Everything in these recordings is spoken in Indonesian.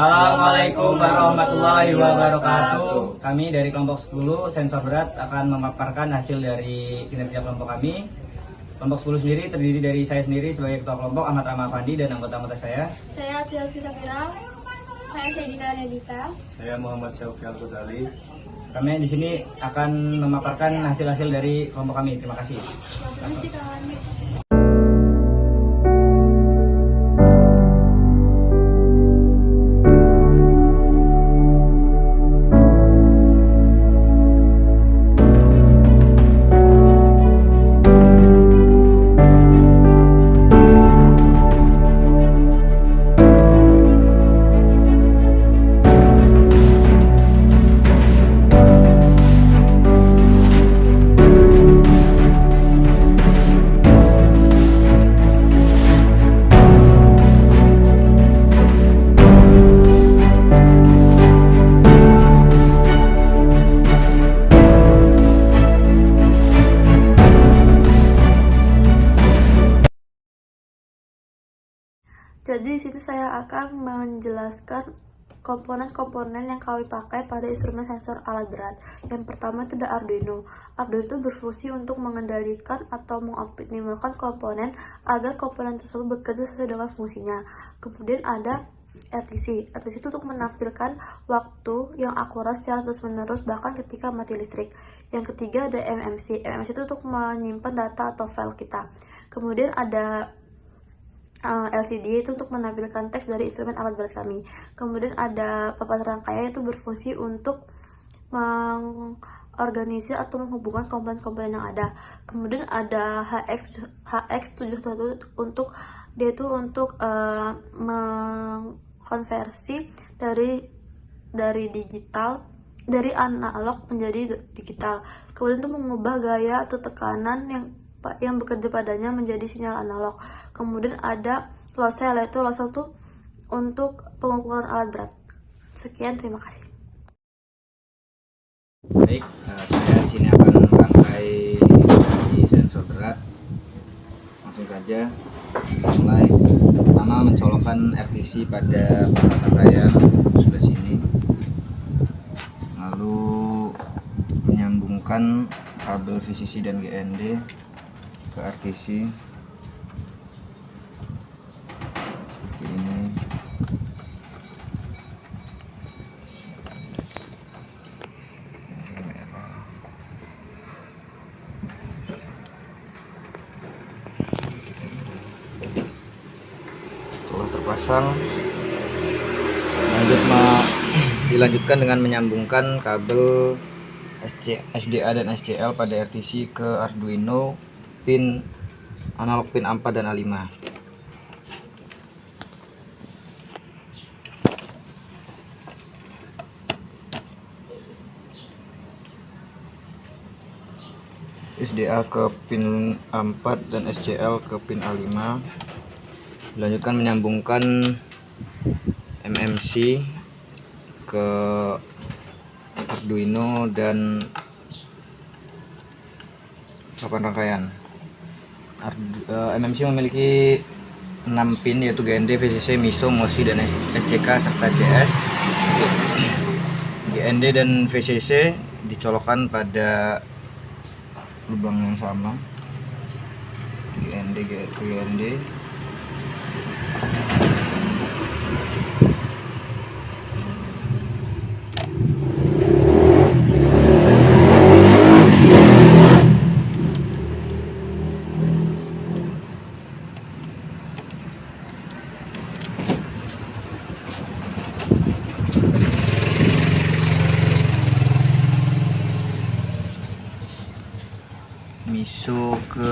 Assalamualaikum warahmatullahi wabarakatuh. Kami dari kelompok 10 sensor berat akan memaparkan hasil dari kinerja kelompok kami. Kelompok 10 sendiri terdiri dari saya sendiri sebagai ketua kelompok, Ahmad Rama Afandi, dan anggota-anggota saya. Saya Tias Kisakira. Saya Saidina Renita. Saya Muhammad Syauqi Al-Ghazali. Kami di sini akan memaparkan hasil-hasil dari kelompok kami. Terima kasih. Jadi di sini saya akan menjelaskan komponen-komponen yang kami pakai pada instrumen sensor alat berat. Yang pertama itu ada Arduino. Arduino itu berfungsi untuk mengendalikan atau mengoptimalkan komponen agar komponen tersebut bekerja sesuai dengan fungsinya. Kemudian ada RTC. RTC itu untuk menampilkan waktu yang akurat secara terus-menerus bahkan ketika mati listrik. Yang ketiga ada MMC. MMC itu untuk menyimpan data atau file kita. Kemudian ada LCD itu untuk menampilkan teks dari instrumen alat berat kami. Kemudian ada papan rangkaian itu berfungsi untuk mengorganisir atau menghubungkan komponen-komponen yang ada. Kemudian ada HX71 untuk dia itu untuk mengkonversi dari digital dari analog menjadi digital. Kemudian itu mengubah gaya atau tekanan yang bekerja padanya menjadi sinyal analog. Kemudian ada load cell, yaitu load cell itu untuk pengukuran alat berat. Sekian, terima kasih. Baik, saya di sini akan merangkai dari sensor berat. Langsung saja mulai. Pertama mencolokkan RTC pada rangkaian sebelah sini. Lalu menyambungkan kabel VCC dan GND ke RTC seperti ini. Setelah terpasang, dilanjutkan dengan menyambungkan kabel SDA dan SCL pada RTC ke Arduino pin analog pin A4 dan A5. SDA ke pin A4 dan SCL ke pin A5. Dilanjutkan menyambungkan MMC ke Arduino dan papan rangkaian. MMC memiliki 6 pin yaitu GND, VCC, MISO, MOSI, dan SCK serta CS. GND dan VCC dicolokkan pada lubang yang sama. GND ke GND. MISO ke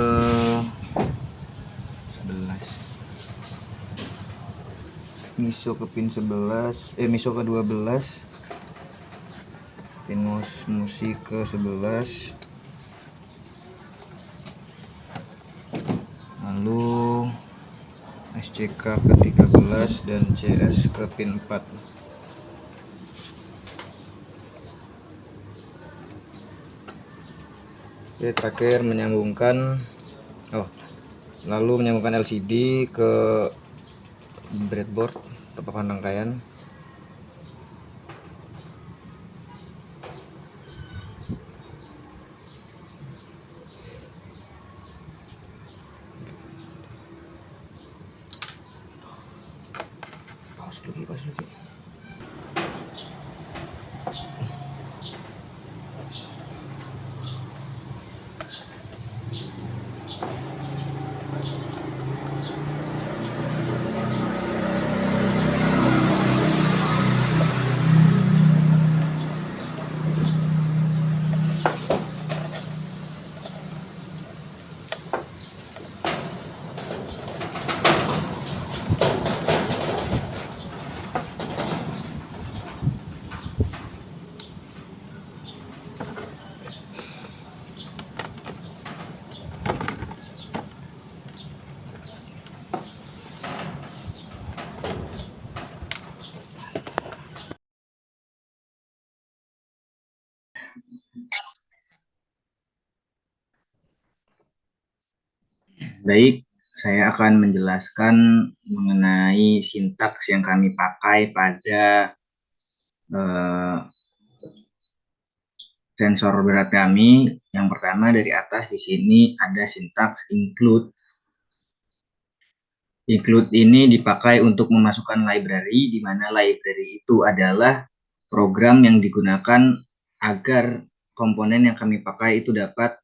11, MISO ke pin 11, MISO ke 12, pin MOSI ke 11, lalu SCK ke 13 dan CS ke pin 4. Oke, terakhir menyambungkan lalu menyambungkan LCD ke breadboard atau papan rangkaian Baik, saya akan menjelaskan mengenai sintaks yang kami pakai pada eh, sensor berat kami. Yang pertama dari atas di sini ada sintaks include. Include ini dipakai untuk memasukkan library, di mana library itu adalah program yang digunakan agar komponen yang kami pakai itu dapat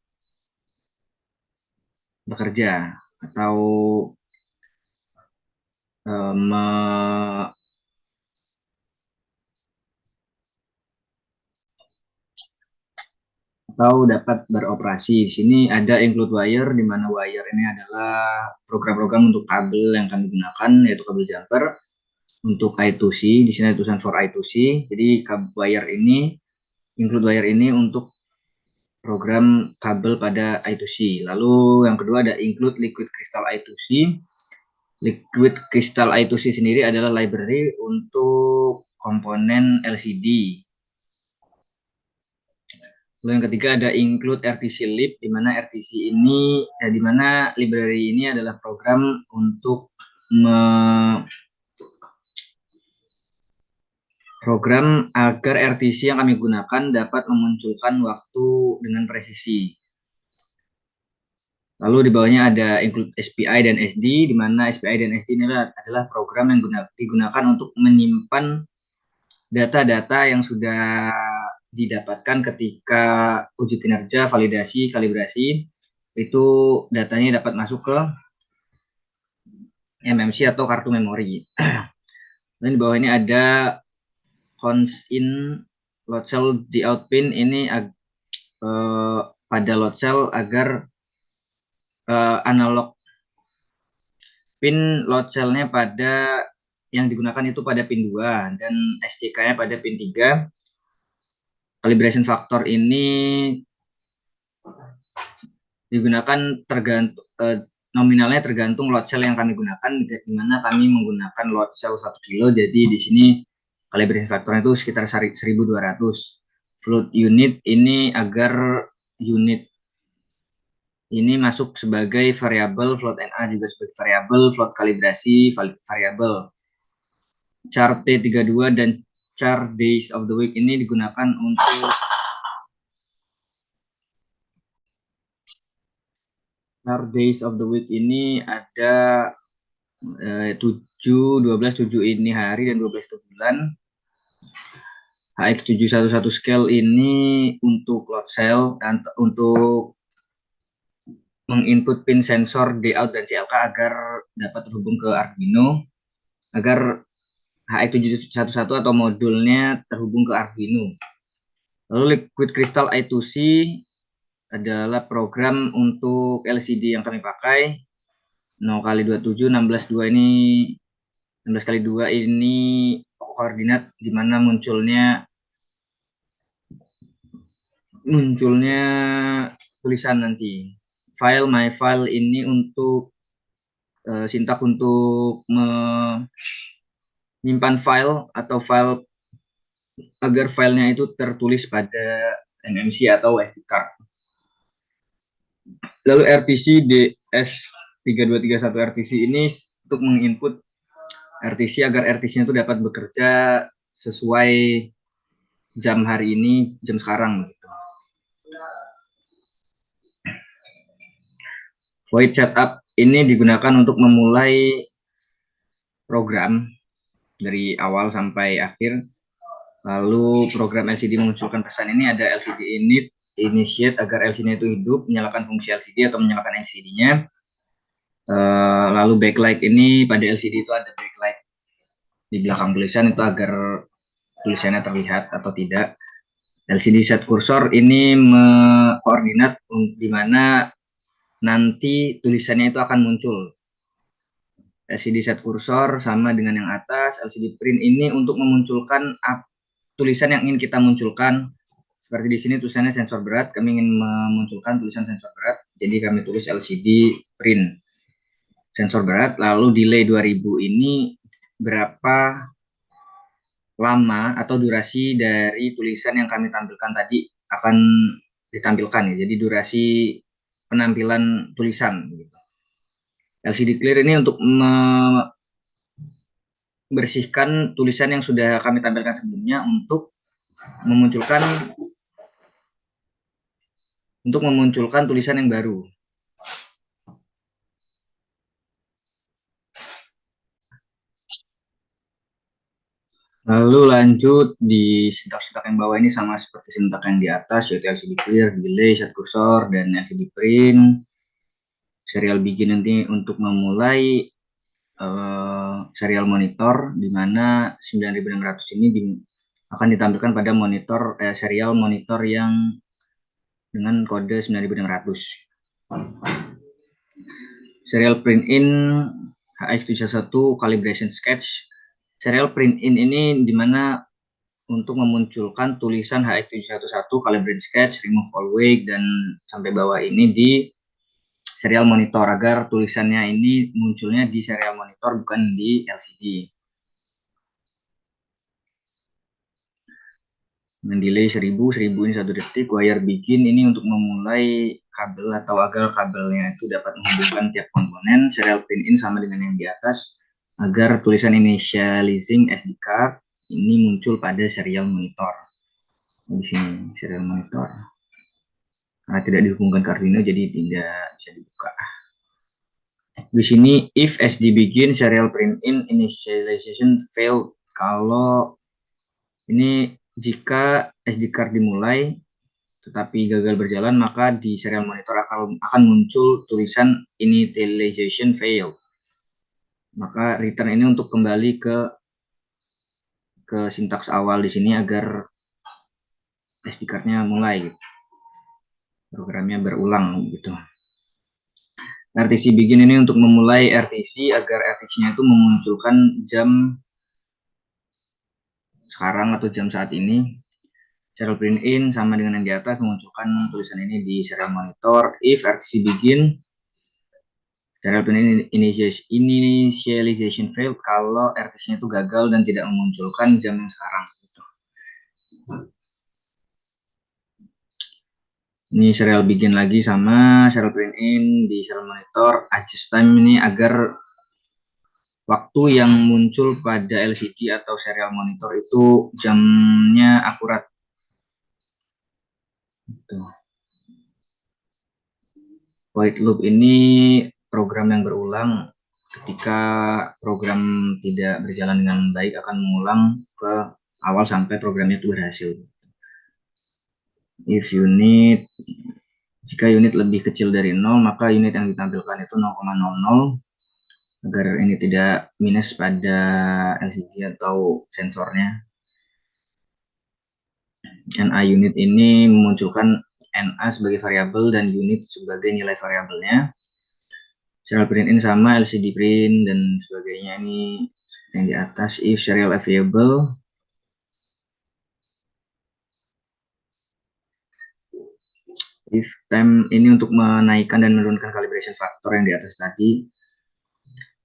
bekerja atau dapat beroperasi. Di sini ada include wire, di mana wire ini adalah program-program untuk kabel yang kami gunakan, yaitu kabel jumper untuk I2C. Di sini tulisan for I2C. Jadi wire ini, include wire ini untuk program kabel pada I2C. Lalu yang kedua ada include liquid crystal I2C. Liquid crystal I2C sendiri adalah library untuk komponen LCD. Lalu yang ketiga ada include RTC lib, di mana RTC ini, di mana library ini adalah program untuk program agar RTC yang kami gunakan dapat memunculkan waktu dengan presisi. Lalu di bawahnya ada include SPI dan SD, di mana SPI dan SD ini adalah program yang digunakan untuk menyimpan data-data yang sudah didapatkan ketika uji kinerja, validasi, kalibrasi, itu datanya dapat masuk ke MMC atau kartu memori. Dan di bawah ini ada cons in load cell di out pin ini pada load cell agar analog pin load cell-nya pada yang digunakan itu pada pin 2 dan SCK-nya pada pin 3. Calibration factor ini digunakan nominalnya tergantung load cell yang kami gunakan, di mana kami menggunakan load cell 1 kilo, jadi di sini calibration factornya itu sekitar 1200. Float unit ini agar unit ini masuk sebagai variabel, float NA juga sebagai variabel, float kalibrasi variabel. Char T32 dan char days of the week ini digunakan untuk char days of the week ini ada 7, 12, 7 ini hari dan 12 itu bulan. HX711 scale ini untuk load cell dan untuk menginput pin sensor D out dan CLK agar dapat terhubung ke Arduino, agar HX711 atau modulnya terhubung ke Arduino. Lalu liquid crystal I2C adalah program untuk LCD yang kami pakai. 0x27, 16x2 ini 16x2 ini koordinat di mana munculnya tulisan nanti. File my file ini untuk sintak untuk menyimpan file atau file agar filenya itu tertulis pada MMC atau SD card. Lalu RTC DS3231 RTC ini untuk menginput RTC agar RTC-nya itu dapat bekerja sesuai jam hari ini, jam sekarang. Void setup ini digunakan untuk memulai program dari awal sampai akhir. Lalu program LCD memunculkan pesan ini ada LCD initiate agar LCD-nya itu hidup, menyalakan fungsi LCD atau menyalakan LCD-nya. Lalu backlight ini pada LCD itu ada backlight di belakang tulisan itu agar tulisannya terlihat atau tidak. LCD set cursor ini koordinat di mana nanti tulisannya itu akan muncul. LCD set cursor sama dengan yang atas. LCD print ini untuk memunculkan tulisan yang ingin kita munculkan. Seperti di sini tulisannya sensor berat, kami ingin memunculkan tulisan sensor berat, jadi kami tulis LCD print sensor berat. Lalu delay 2000 ini berapa lama atau durasi dari tulisan yang kami tampilkan tadi akan ditampilkan ya. Jadi durasi penampilan tulisan gitu. LCD clear ini untuk membersihkan tulisan yang sudah kami tampilkan sebelumnya untuk memunculkan tulisan yang baru. Lalu lanjut di sintak-sintak yang bawah ini sama seperti sintak yang di atas, yaitu LCD clear, delay, set cursor, dan LCD print. Serial begin nanti untuk memulai serial monitor, di mana 9600 ini akan ditampilkan pada monitor serial monitor yang dengan kode 9600. Serial print in HX71 calibration sketch. Serial print in ini dimana untuk memunculkan tulisan HX711 calibration sketch, remove all wake, dan sampai bawah ini di serial monitor agar tulisannya ini munculnya di serial monitor bukan di LCD. Dengan delay 1000 ini 1 detik. Wire begin ini untuk memulai kabel atau agar kabelnya itu dapat menghubungkan tiap komponen. Serial print in sama dengan yang di atas agar tulisan initializing SD card ini muncul pada serial monitor. Di sini serial monitor. Karena tidak dihubungkan ke Arduino jadi tidak bisa dibuka. Di sini if SD begin serial print in initialization failed. Kalau ini jika SD card dimulai tetapi gagal berjalan, maka di serial monitor akan muncul tulisan initialization failed. Maka return ini untuk kembali ke sintaks awal di sini agar SD card-nya mulai gitu. Programnya berulang gitu. RTC begin ini untuk memulai RTC agar RTC-nya itu memunculkan jam sekarang atau jam saat ini. Serial print in sama dengan yang di atas memunculkan tulisan ini di serial monitor. If RTC begin serial print initialization failed kalau RTC-nya itu gagal dan tidak memunculkan jam yang sekarang. Ini serial begin lagi sama serial print in di serial monitor. Adjust time ini agar waktu yang muncul pada LCD atau serial monitor itu jamnya akurat. Void loop ini program yang berulang. Ketika program tidak berjalan dengan baik akan mengulang ke awal sampai programnya itu berhasil. If unit, jika unit lebih kecil dari 0, maka unit yang ditampilkan itu 0,00 agar ini tidak minus pada LCD atau sensornya. NA unit ini memunculkan NA sebagai variabel dan unit sebagai nilai variabelnya. Serial print in sama LCD print dan sebagainya ini yang di atas. If serial available, if time ini untuk menaikkan dan menurunkan calibration factor yang di atas tadi.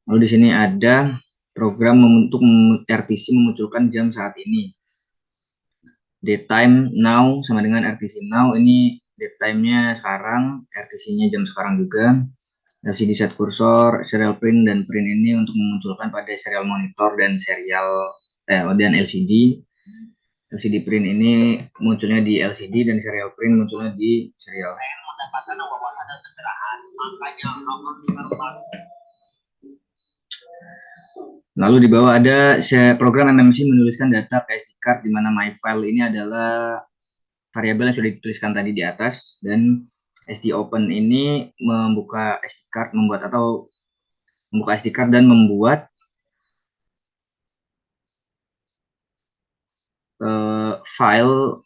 Lalu di sini ada program untuk RTC memunculkan jam saat ini. Daytime now sama dengan RTC now, ini daytime-nya sekarang, RTC-nya jam sekarang juga. LCD set cursor, serial print dan print ini untuk memunculkan pada serial monitor dan dan LCD. LCD print ini munculnya di LCD dan serial print munculnya di serial. Lalu di bawah ada program MMC menuliskan data ke SD card, di mana myFile ini adalah variabel yang sudah dituliskan tadi di atas, dan SD open ini membuka SD card, membuka SD card dan membuat file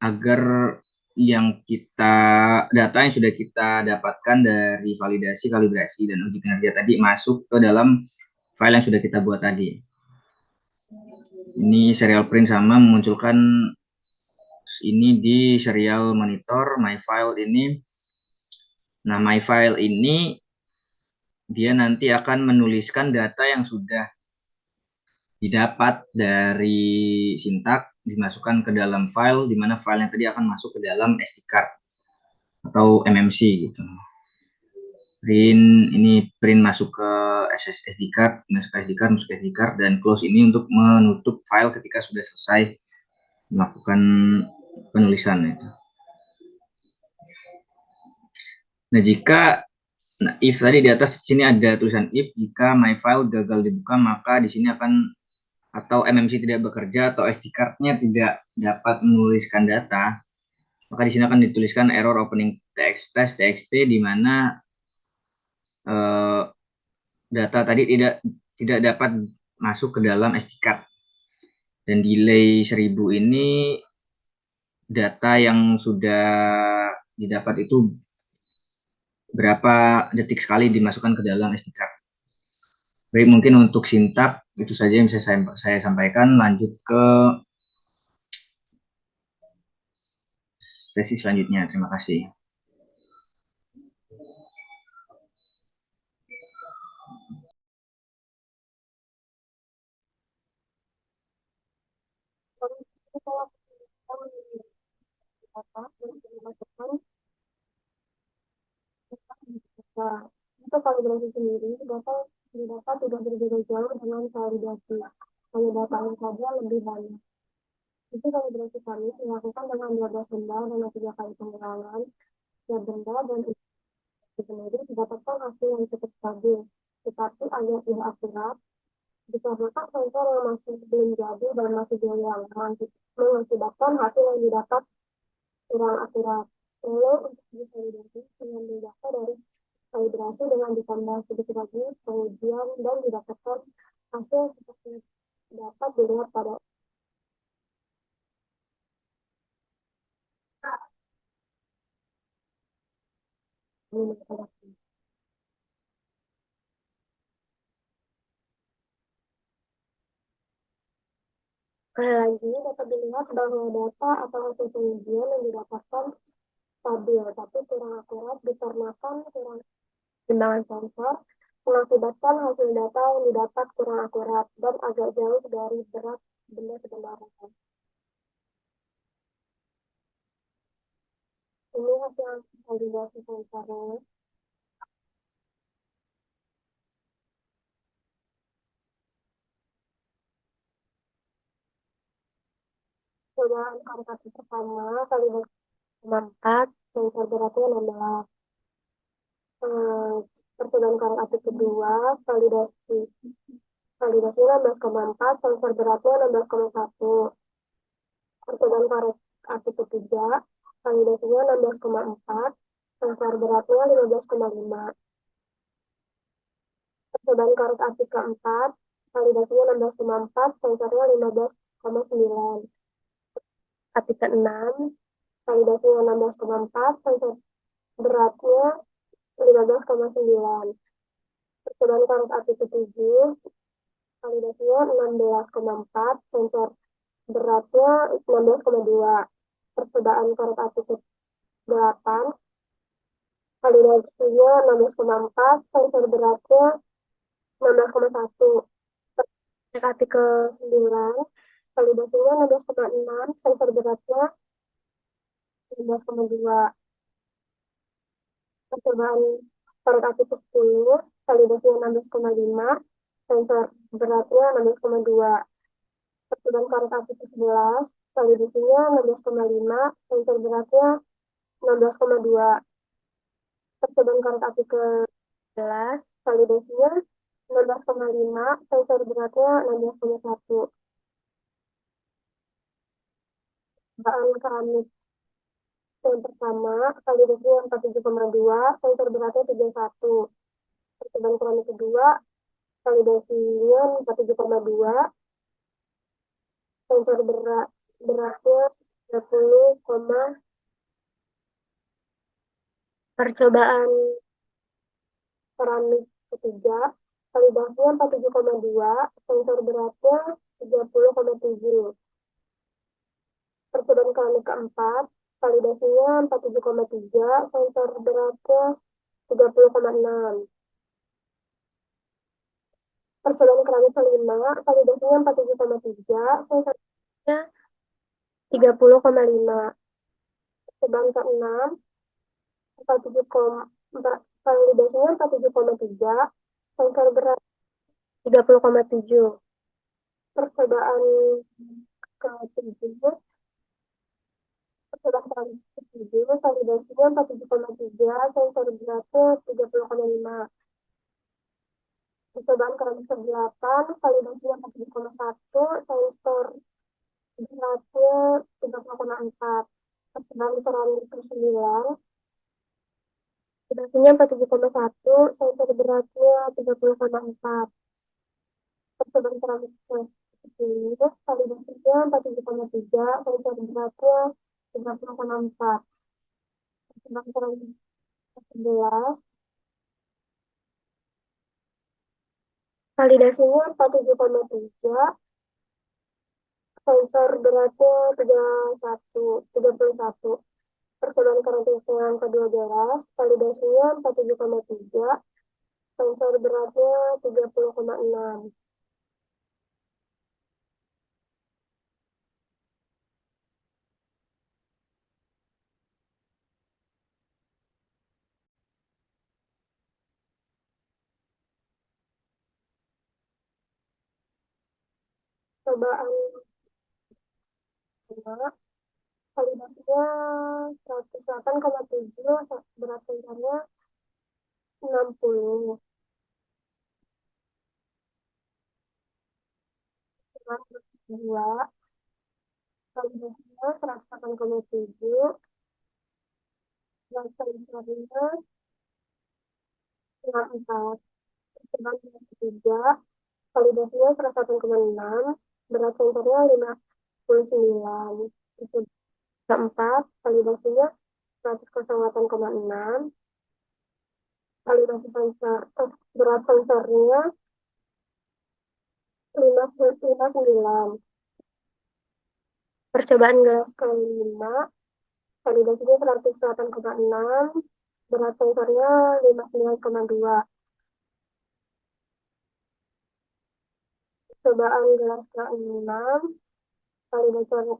agar data yang sudah kita dapatkan dari validasi, kalibrasi, dan uji kinerja tadi masuk ke dalam file yang sudah kita buat tadi. Ini serial print sama memunculkan ini di serial monitor myFile ini. Nah, myFile ini dia nanti akan menuliskan data yang sudah didapat dari sintak dimasukkan ke dalam file, di mana file yang tadi akan masuk ke dalam SD card atau MMC gitu. print masuk ke SD card, masuk ke SD card, masuk ke SD card, dan close ini untuk menutup file ketika sudah selesai melakukan penulisan itu. Nah, if tadi di atas sini ada tulisan if, jika my file gagal dibuka, maka di sini akan, atau MMC tidak bekerja atau SD card-nya tidak dapat menuliskan data, maka di sini akan dituliskan error opening txt di mana data tadi tidak dapat masuk ke dalam SD card. Dan delay 1000 ini data yang sudah didapat itu berapa detik sekali dimasukkan ke dalam SD card. Baik, mungkin untuk sintak itu saja yang bisa saya sampaikan. Lanjut ke sesi selanjutnya. Terima kasih. Nah, untuk kalibrasi sendiri, data didapat tidak berbeda jauh dengan validasi. Hanya datanya saja lebih banyak. Itu kalibrasi kami dilakukan dengan 12 benda dan 3 kali pengulangan. Setiap benda dan itu sendiri didapatkan hasil yang cukup stabil, tetapi agak tidak akurat. Dikarenakan sensor yang masih belum jadi dan masih goyang, mengakibatkan hasil yang didapat kurang akurat. Lalu untuk divalidasi, mengambil data dari kalibrasi dengan ditambah sedikit lagi pengujian dan didapatkan hasil seperti dapat dilihat pada ini. Sekali lagi dapat dilihat bahwa data atau hasil pengujian yang didapatkan stabil tapi kurang akurat dikarenakan kurang timbangan sensor, mengakibatkan hasil data yang didapat kurang akurat dan agak jauh dari berat benda sebenarnya. Ini hasil validasi sensornya. Cobaan kalibrasi pertama, kalibrasi 4, sensor beratnya 16. Percobaan kalibrasi kedua, validasi 16,4, sensor beratnya 16,1. Percobaan kalibrasi ketiga, validasinya 16,4, sensor beratnya 15,5. Percobaan kalibrasi keempat, validasinya 16,4, sensornya 15,9. Kali ke-6, validasinya 16,4, sensor beratnya 15,9. Percobaan karet api ke-7, validasinya 16,4, sensor beratnya 16,2. Percobaan karet api ke-8, validasinya 16,4, sensor beratnya 16,1. Karet api ke-9, validasinya 16,6, sensor beratnya 16,2. Percobaan karet api ke-10, validasinya 16,5, sensor beratnya 16,2. Percobaan karet api ke-11, validasinya 16,5, sensor beratnya 16,2. Percobaan karet api ke-11, validasinya 16,5, sensor beratnya 16,1. Percobaan keramik yang pertama, validasinya 47,2, sensor beratnya 31. Percobaan keramik kedua, validasinya 47,2, sensor beratnya 30, percobaan keramik ketiga, validasinya 47,2, sensor beratnya 30,7. Percobaan keramik keempat, validasinya 47,3, sensor beratnya 30,6. Percobaan keramik kelima, validasinya 47,3, sensor beratnya 30,5. Percobaan keenam, Validasinya 47,3, sensor berat 30,7. Percobaan ke-7, percobaan ke-7, validasinya 47,3, sensor beratnya 30,5. Percobaan ke-8, validasinya 47,1, sensor beratnya 30,4. Percobaan ke-9, validasinya 47,1, sensor beratnya 30,4. Percobaan ke-10, validasinya 47,3, sensor beratnya 30,4. Percobaan ke-11, validasinya 47,3, sensor beratnya 31. Percobaan karantina yang ke-12, validasinya 47,3, sensor beratnya 30,6. Percobaan kedua, validasinya 108,7, berat sensornya 60. Percobaan kedua, validasinya 108,7, berat sensornya 64. Percobaan ketiga, validasinya 108,6, berat sensornya 59. Percobaan keempat, validasinya 108,6, validasi sensor, berat sensornya 59. Percobaan gelas kelima, validasinya 108,6, berat sensornya 59,2. Percobaan gelas ke-6, validasinya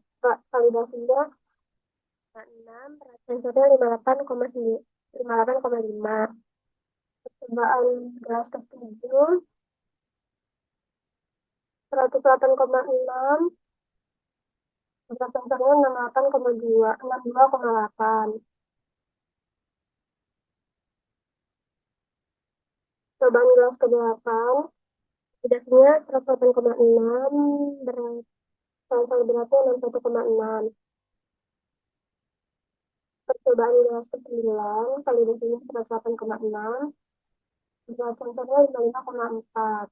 6, berat sensornya 58,5. Percobaan gelas ke-7, 108,6, berat sensornya 62,8. Percobaan gelas ke-8, validasinya 108,6, berat sensor beratnya 61,6. Percobaan gelas ke-9, validasinya 108,6, berat sensornya 55,4.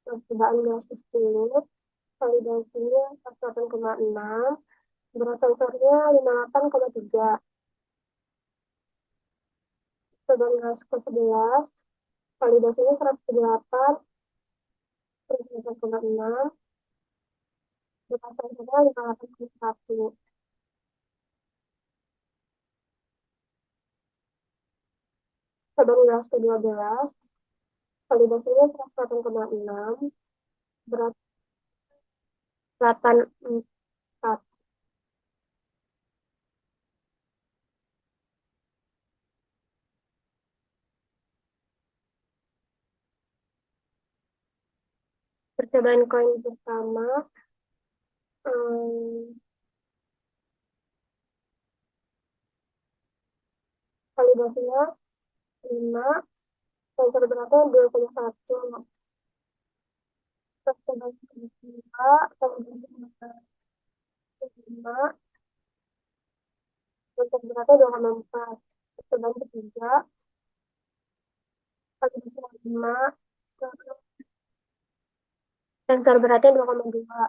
Percobaan gelas ke-10, validasinya 108,6, berat sensornya 58,3. Percobaan gelas ke-11, validasinya 108, berat 1,6, berat sensornya 58,1. Percobaan gelas ke-12, validasinya 108,6, berat 84. Percobaan koin pertama, hmm, validasinya 5, sensor beratnya 2,1. Percobaan kedua, validasinya 5, sensor beratnya 2,4. Percobaan ketiga, validasinya 5, sensor beratnya 2,2.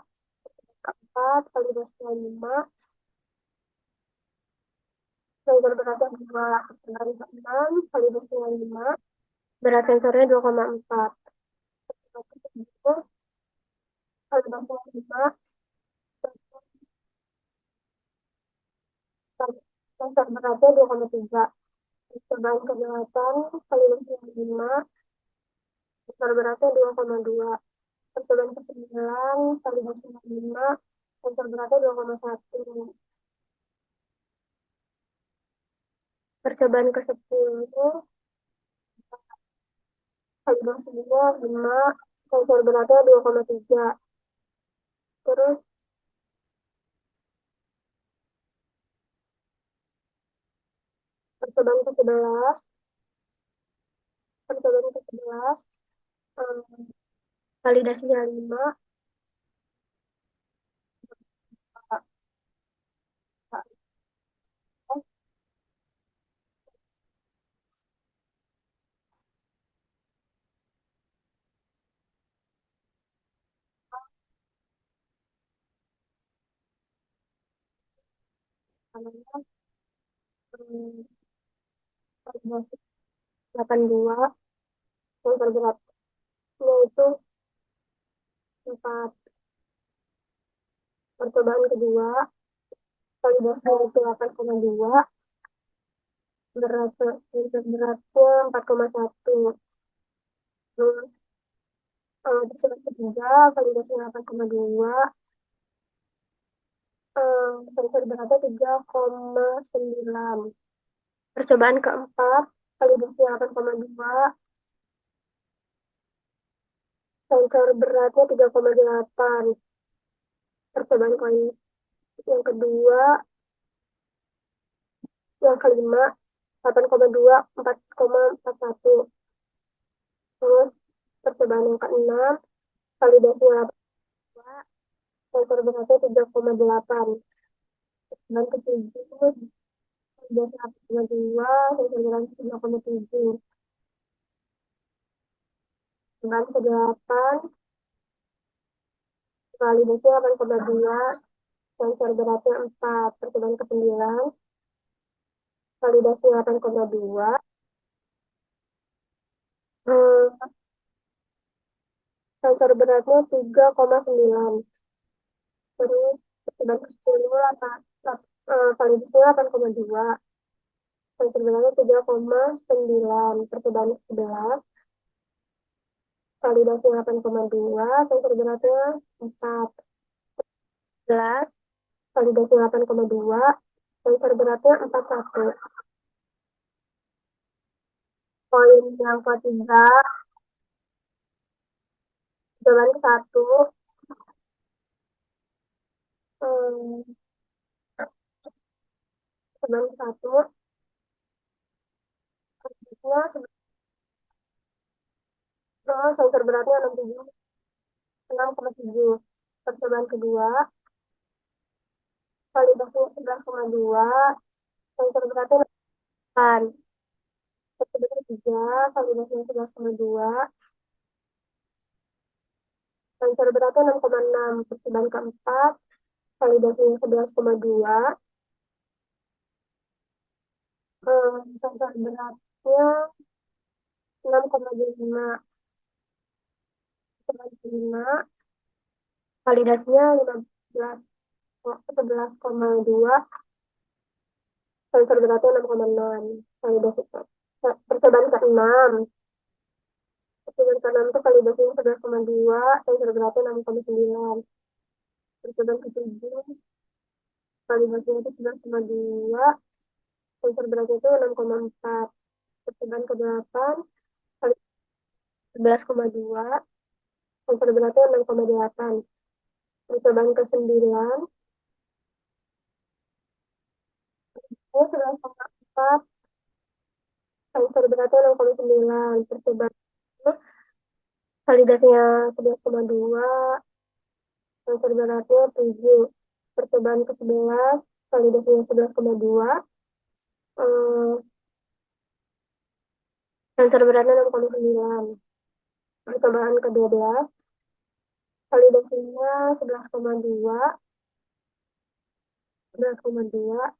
Keempat, validasinya 5, sensor beratnya 2. Percobaan keenam, validasinya 5, berat sensornya 2,4. Percobaan ketujuh, validasinya 5, sensor beratnya 2,3. Percobaan ke-8, validasinya 5, sensor beratnya 2,2. Percobaan ke-9, validasinya 5, sensor beratnya 2,1. Percobaan ke-10, Validasinya 5, sensor beratnya 2,3. Terus percobaan ke-11, percobaan ke-11, em, validasinya 5, validasi 82, sensor beratnya itu 4. Percobaan kedua, validasinya itu 8,2, beratnya 4,1. Terus percobaan ketiga, validasinya 8,2, sensor beratnya 3,9. Percobaan keempat, validasinya 8,2, sensor beratnya 3,8. Percobaan yang kedua, yang kelima, 8,2, 4,41. Terus percobaan yang keenam, validasinya 8,2, sensor beratnya 3,8. Dan ketujuh, validasi 8,2, sensor beratnya 3,7. Dan kedelapan, validasi 8,2, sensor beratnya 4. Percobaan ke-9, validasi 8,2, sensor beratnya 3,9. Terus percobaan ke-10, validasi 8,2, sensor beratnya 3,9. Percobaan ke-11, validasi 8,2, sensor beratnya 4. 11, validasi 8,2, sensor beratnya 41. Poin yang ketiga, jawaban ke-1, jawaban ke-1, validasinya sensor beratnya 6,7. Percobaan kedua, validasinya 11,2, sensor beratnya 8. Percobaan ketiga, validasinya 11,2, sensor beratnya 6,6. Percobaan keempat, validasinya 11,2, sensor beratnya 6,5. Percobaan kelima, validasinya 11,2, sensor beratnya 6,6. Validasi percobaan ke-6, percobaan ke-6 itu validasinya 11,2, sensor beratnya 6,9. Percobaan ke-7, validasinya itu 11,2, sensor beratnya itu 6,4. Percobaan ke-8, 11,2, sensor beratnya 6,8. Percobaan ke-9, 11,4, sensor beratnya 6,9. Percobaan validasinya 11,2, sensor beratnya 7. Percobaan ke-11, validasinya 11,2, sensor beratnya 6,9. Percobaan ke-12, validasinya 11,2, 11,2,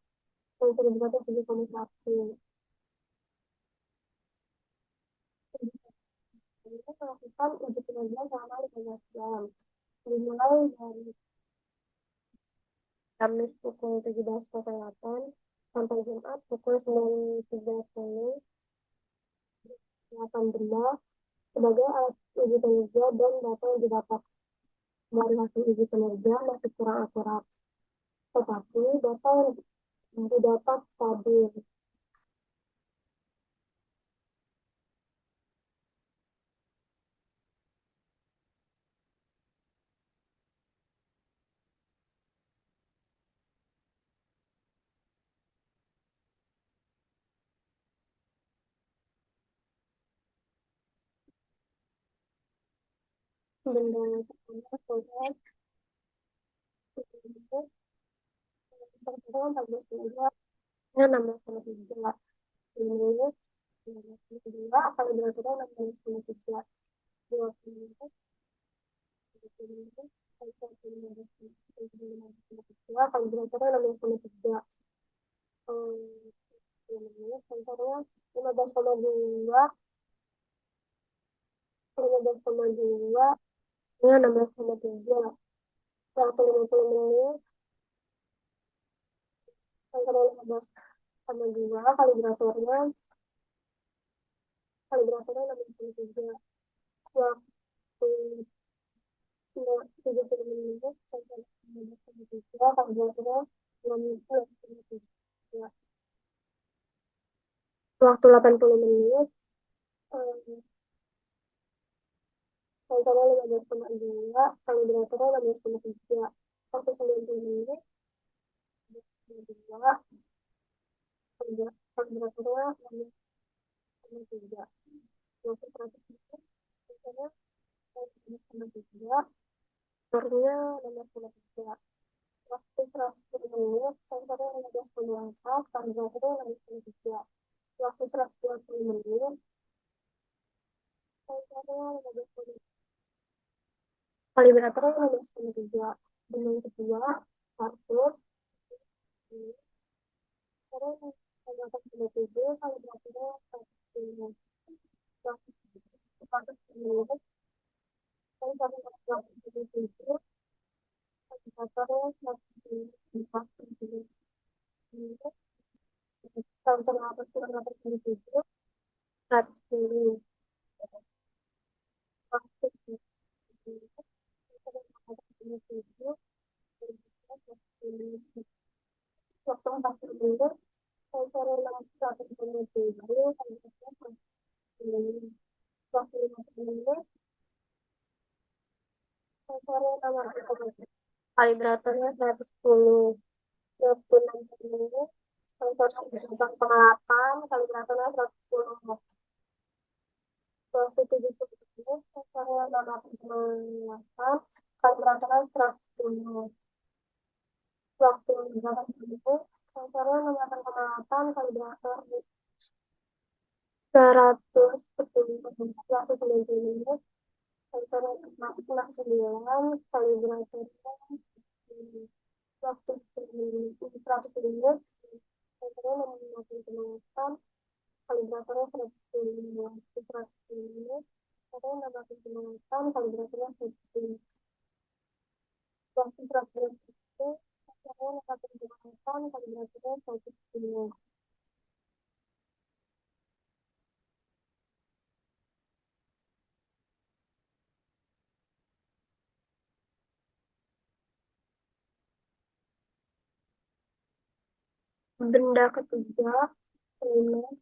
sensor beratnya 7,1. Kita melakukan uji kinerja selama 15 jam. Dimulai dari Kamis pukul 17.08 sampai Jumat pukul 9.30, 8 benda sebagai alat uji kinerja dan data yang didapat dari hasil uji kinerja masih kurang akurat. Tetapi data yang didapat stabil. benda yang pertama proyek itu pertama 14 nya 16,3 minus 16,2 kalau diaturnya 16,3 20 minus 16,3 kalau diaturnya 16,3 minus sensornya 15,2 15,2 nya 16,3 waktu 50 menit sensornya 15,2 kalibratornya 16,3 waktu 30 menit sensornya 16,3 kalibratornya 16,3 waktu 80 menit sensornya 15,2 kalibratornya 16,3 waktu 90 menit 2 kalibratornya 16,3 waktu 100 menit sensornya 16,3 sensornya 16,3 waktu 100 menit sensornya 15,4 kalibratornya 16,3 waktu 120 menit sensornya 15,3 kalibratornya 15,3 dengan kedua satu sensornya 15,7 kalibratornya 110 waktu 100 menit sensornya 15,7 kalibratornya 104 menit sensornya 107 110 waktu 107 waktu 40 menit sensornya 107 waktu 50 menit sensornya 100 kalibratornya 110 waktu 60 menit sensornya 8,8 kalibratornya 110 waktu 70 menit sensornya 8,8 kalibratornya 110 waktu 80 menit sensornya 8,8 kalibrator 110 waktu 90 menit sensornya 69 kalibratornya waktu 100 menit sensornya 60,8 kalibratornya 110 waktu 100 menit sensornya 60,8 kalibratornya 110 waktu 100 menit sensornya 60,8 kalibratornya 110 benda ketiga primer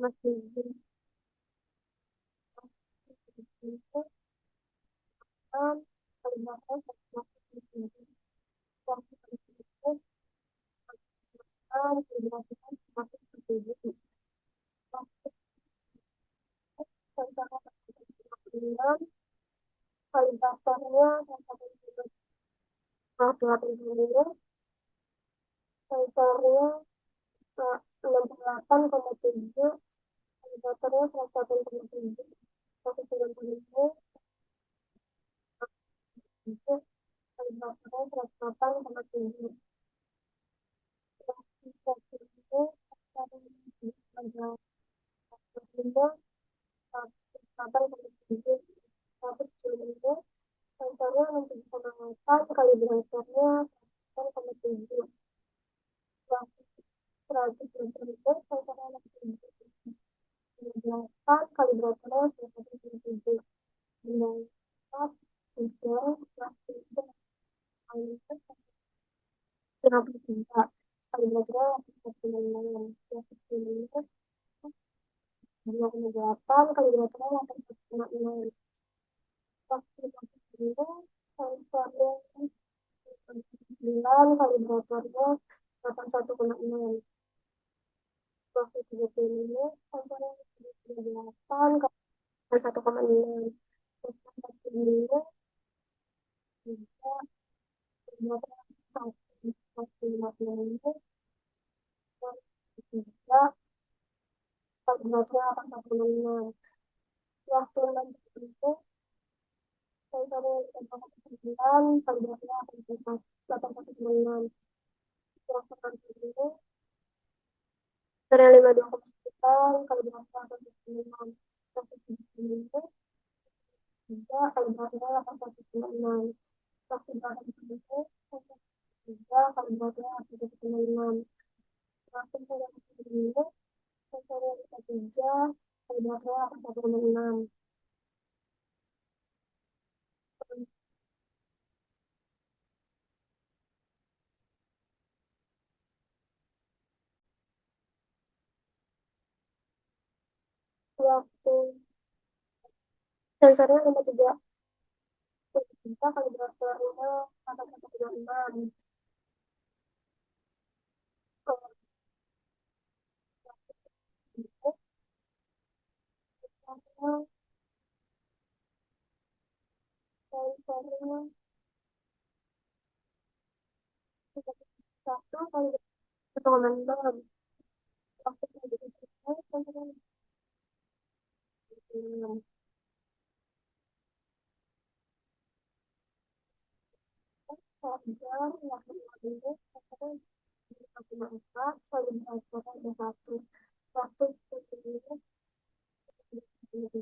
waktunya itu kalibratornya 108,7 kalibratornya 108,7 waktu itu kalibratornya 108,7 kalibratornya waktu 80 menit sensornya 68,7 kalibratornya 108,7 waktu 90 menit kalibratornya 108,7 waktu 1 menit sensornya 108,7 110 menit sensornya 67,8 kalibratornya 108,7 tujuh. Waktu 100 meter sensor anak tujuh. 8 kali berat terus 107. Benda 4 3 waktu itu kali itu 53 kali berat terus 106. Waktu 28 kali berat terus 106. Waktu 50 sensor 9 kali berat terus 81,6. Waktu 35 sensor 38 kali 1,6. Waktu 45 bisa waktu 50 tiga beratnya akan 46. Waktu 60 saya cari 89 kali beratnya akan 8,9. Waktu 60 dari 52,9 kali beratnya akan 96. Waktu 70 3 kali beratnya akan 1,6. Waktu 80 3 kali beratnya akan 1,6. Waktu 90 saya cari 3 kali beratnya akan 1,6. Waktu sensornya 53 bisa kali berat suaranya 1,6. Sensornya 1 kali 1,6. Waktu sensornya 6. Wajar waktu 15 sensornya 1,4 kali berat suaranya 1. Waktu 10 3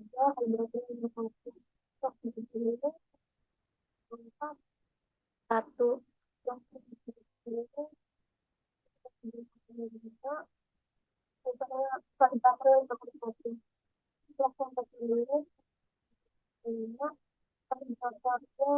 kali beratnya 1. Waktu 70 4 1. Waktu 70 bisa sensornya kali baterai 1,1. Waktu 40 5 kali baterainya waktu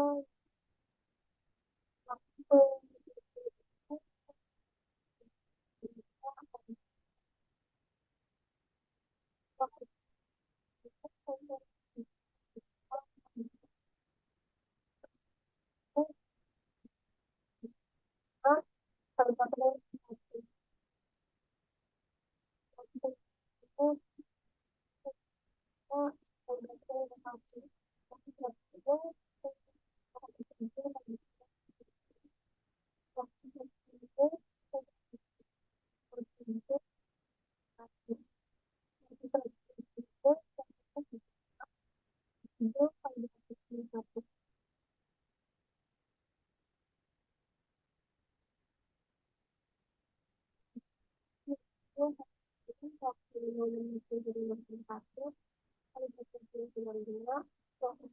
waktu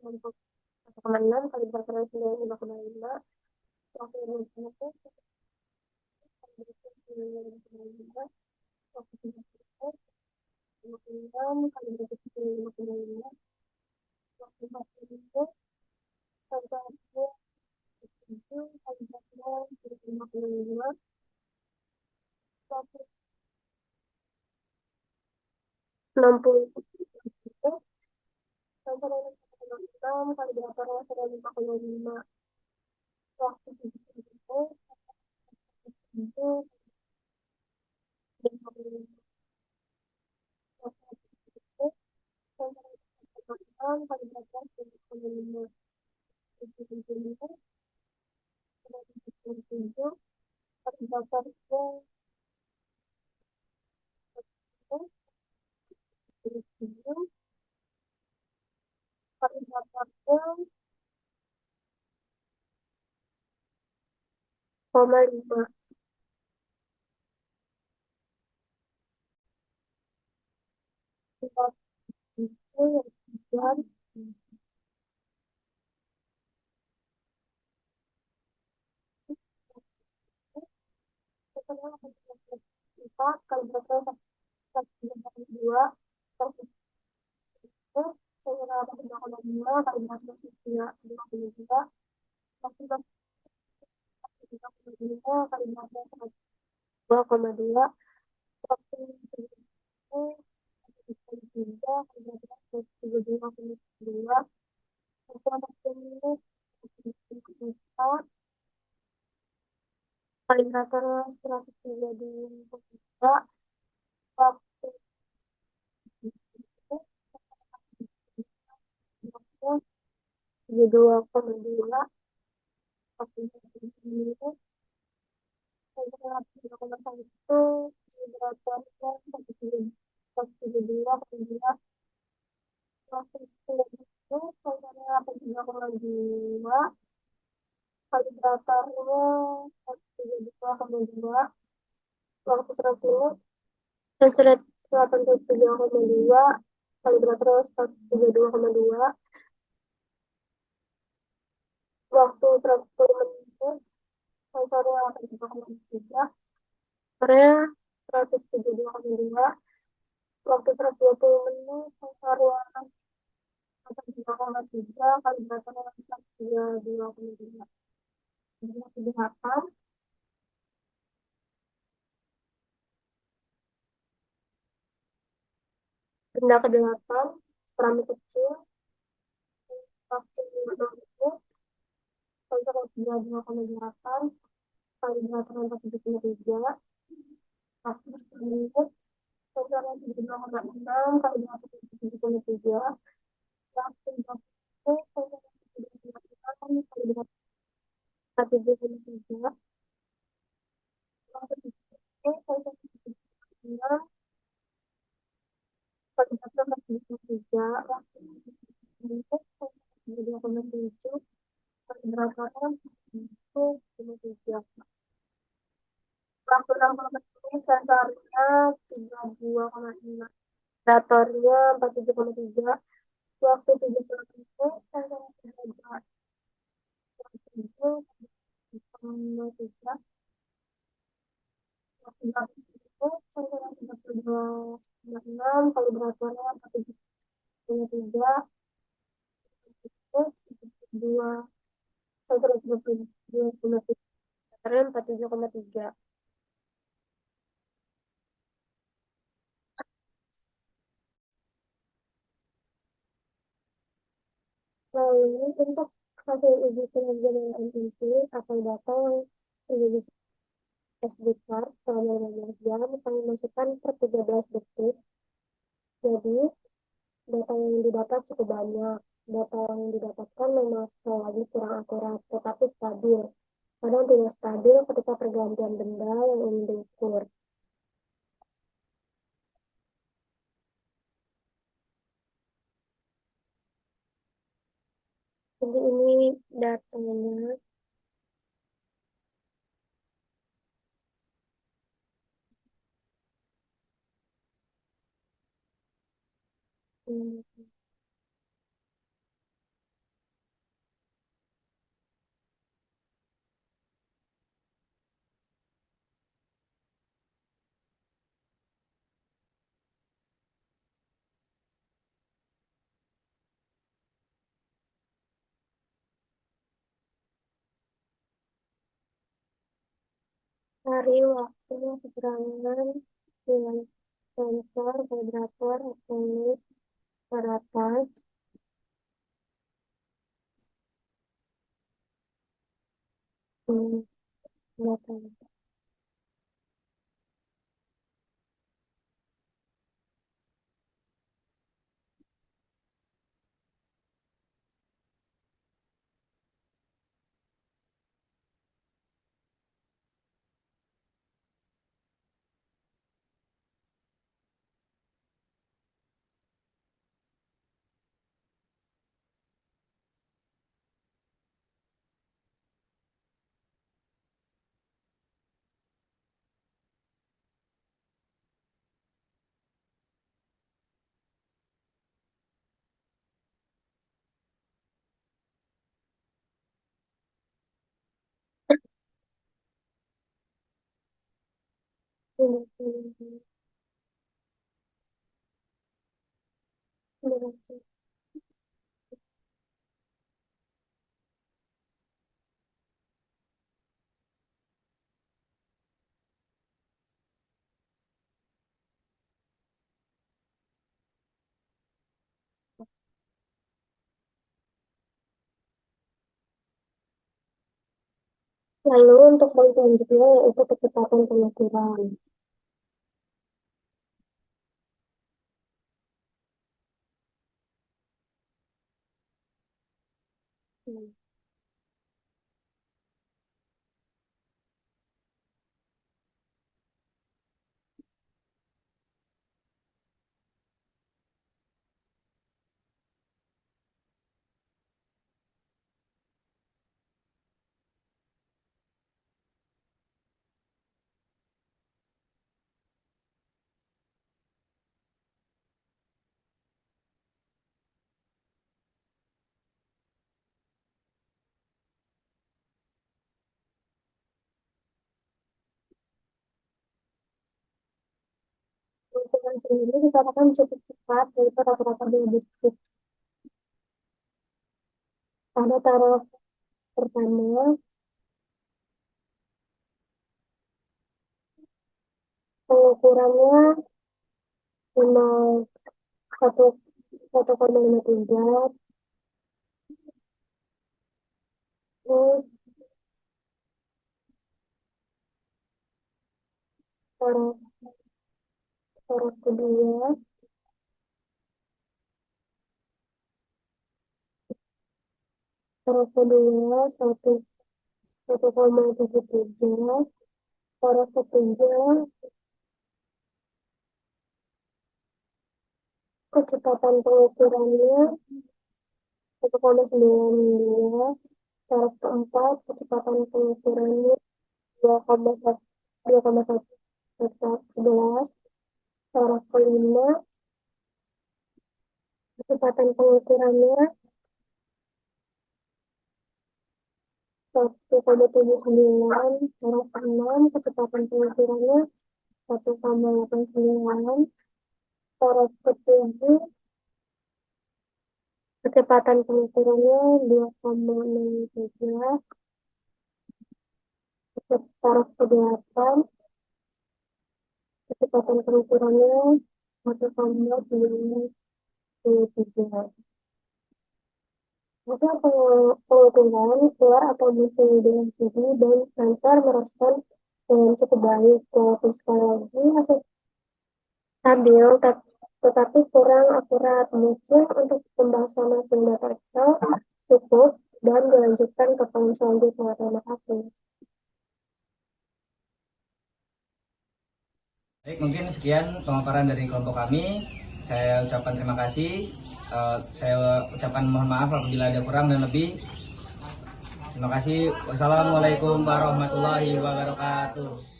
kali baterai enam kali baterai 95,5. Waktu 5 waktu 56 kali baterai 5,5. Waktu 40 sampai 7 kali baterai 5,5. Waktu 60 sampai 6 kali baterai 5,5. Waktu 70 7 5,5. Waktu 70 sampai 6 kali baterai 5,5. 75 sampai 77 kali baterai 7 kali baterai 5,5. Itu yang 3 empat kali berapa satu kali dua terus itu saya dapat 3,2 kali berapa tiga 2,2 pasti dapat 3,2 kali berapa 2,2 pasti itu kali tiga kali berapa 32,2 itu pasti ini empat kali berapa 132 waktu itu 32,2 waktu itu itu beberapa satu dua kedua waktu itu saudara 3,2 kali datarnya 132,2 waktu 100 dan 183,2 kali datar 132,2 waktu 110 menit saudara 83,3 Korea 172,2 waktu 120 menit saudara 3,3 kali datar 132,2 kejahatan benda kedelapan keramik kecil waktu 5 menit kalau 32,8 kali 8,73 waktu 10 menit kalau 32,6 kali 8,73 waktu 20 kalau 32,6 kali 8,73 waktu 30 kalau 32,6 kali 8,73 waktu 10 menit kalau 32,7 kali berapa itu 3 waktu 60 menit sensornya 32,6 datornya 47,3 waktu 70 menit sensornya 32,3 waktu 80 menit sensornya 32,6 kali datornya 47,3 dua sensornya 32,3 datornya 47,3. Lalu untuk hasil uji kinerja dengan MIC atau data yang menjadi SD card selama 15 jam kami masukkan per 13 detik. Jadi data yang didapat cukup banyak. Data yang didapatkan memang sekali lagi kurang akurat, tetapi stabil. Kadang tidak stabil ketika pergantian benda yang ingin diukur. Jadi ini datanya. Hmm. Cari waktu keterangan dengan sensor, vibrator, teknik, daratan, data. Lalu untuk poin selanjutnya yaitu kecepatan pengukuran. Pengukuran sendiri dikatakan cukup cepat, yaitu rata-rata 2 detik. Pada taraf pertama, pengukurannya minimal 1,53, terus taraf taraf kedua taraf kedua 1,73, taraf ketiga kecepatan pengukurannya 1,92, taraf keempat kecepatan pengukurannya 2,11, taraf kelima kecepatan pengukurannya 1,79, taraf keenam kecepatan pengukurannya 1,89, taraf ketujuh kecepatan pengukurannya 2,03, taraf kedelapan kecepatan pengukurannya 1,93. Hasil pengukuran keluar atau muncul di LCD dan sensor merespon dengan cukup baik, walaupun sekali lagi hasil stabil tetapi kurang akurat. Mungkin untuk pembahasan hasil data Excel cukup dan dilanjutkan ke poin selanjutnya. Terima kasih. Baik, mungkin sekian pemaparan dari kelompok kami. Saya ucapkan terima kasih. Saya ucapkan mohon maaf apabila ada kurang dan lebih. Terima kasih. Wassalamualaikum warahmatullahi wabarakatuh.